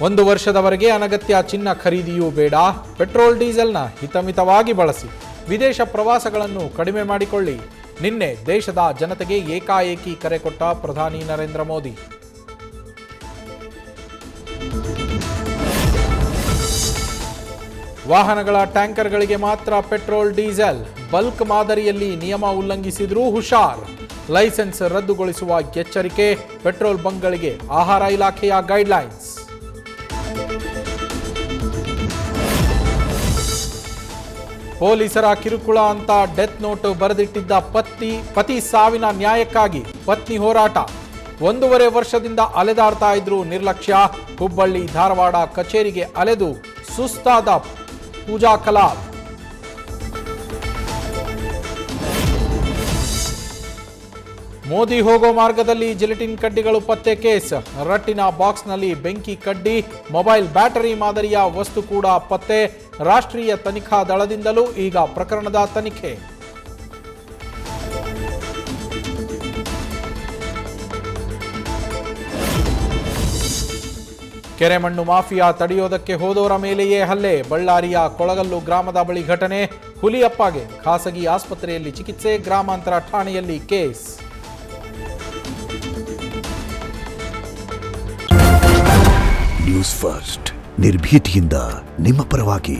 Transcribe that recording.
1 ವರ್ಷದವರೆಗೆ ಅನಗತ್ಯ ಚಿನ್ನ ಖರೀದಿಯೂ ಬೇಡ. ಪೆಟ್ರೋಲ್ ಡೀಸೆಲ್ನ ಹಿತಮಿತವಾಗಿ ಬಳಸಿ. ವಿದೇಶ ಪ್ರವಾಸಗಳನ್ನು ಕಡಿಮೆ ಮಾಡಿಕೊಳ್ಳಿ. ನಿನ್ನೆ ದೇಶದ ಜನತೆಗೆ ಏಕಾಏಕಿ ಕರೆ ಕೊಟ್ಟ ಪ್ರಧಾನಿ ನರೇಂದ್ರ ಮೋದಿ. ವಾಹನಗಳ ಟ್ಯಾಂಕರ್ಗಳಿಗೆ ಮಾತ್ರ ಪೆಟ್ರೋಲ್ ಡೀಸೆಲ್. ಬಲ್ಕ್ ಮಾದರಿಯಲ್ಲಿ ನಿಯಮ ಉಲ್ಲಂಘಿಸಿದ್ರೂ ಹುಷಾರ್. ಲೈಸೆನ್ಸ್ ರದ್ದುಗೊಳಿಸುವ ಎಚ್ಚರಿಕೆ. ಪೆಟ್ರೋಲ್ ಬಂಕ್ಗಳಿಗೆ ಆಹಾರ ಇಲಾಖೆಯ ಗೈಡ್ಲೈನ್ಸ್. ಪೊಲೀಸರ ಕಿರುಕುಳ ಅಂತ ಡೆತ್ ನೋಟ್ ಬರೆದಿಟ್ಟಿದ್ದ ಪತಿ ಸಾವಿನ ನ್ಯಾಯಕ್ಕಾಗಿ ಪತ್ನಿ ಹೋರಾಟ. 1.5 ವರ್ಷದಿಂದ ಅಲೆದಾಡ್ತಾ ಇದ್ರು ನಿರ್ಲಕ್ಷ್ಯ. ಹುಬ್ಬಳ್ಳಿ ಧಾರವಾಡ ಕಚೇರಿಗೆ ಅಲೆದು ಸುಸ್ತಾದ ಪೂಜಾ ಕಲಾಲ್. ಮೋದಿ ಹೋಗೋ ಮಾರ್ಗದಲ್ಲಿ ಜಿಲೆಟಿನ್ ಕಡ್ಡಿಗಳು ಪತ್ತೆ ಕೇಸ್. ರಟ್ಟಿನ ಬಾಕ್ಸ್ನಲ್ಲಿ ಬೆಂಕಿ ಕಡ್ಡಿ, ಮೊಬೈಲ್ ಬ್ಯಾಟರಿ ಮಾದರಿಯ ವಸ್ತು ಕೂಡ ಪತ್ತೆ. ರಾಷ್ಟ್ರೀಯ ತನಿಖಾ ದಳದಿಂದಲೂ ಈಗ ಪ್ರಕರಣದ ತನಿಖೆ. ಕೆರೆಮಣ್ಣು ಮಾಫಿಯಾ ತಡೆಯೋದಕ್ಕೆ ಹೋದವರ ಮೇಲೆಯೇ ಹಲ್ಲೆ. ಬಳ್ಳಾರಿಯ ಕೊಳಗಲ್ಲು ಗ್ರಾಮದ ಬಳಿ ಘಟನೆ. ಹುಲಿಯಪ್ಪಗೆ ಖಾಸಗಿ ಆಸ್ಪತ್ರೆಯಲ್ಲಿ ಚಿಕಿತ್ಸೆ. ಗ್ರಾಮಾಂತರ ಠಾಣೆಯಲ್ಲಿ ಕೇಸ್. ನ್ಯೂಸ್ ಫಸ್ಟ್ ನಿರ್ಭೀತಿಯಿಂದ ನಿಮ್ಮ ಪರವಾಗಿ.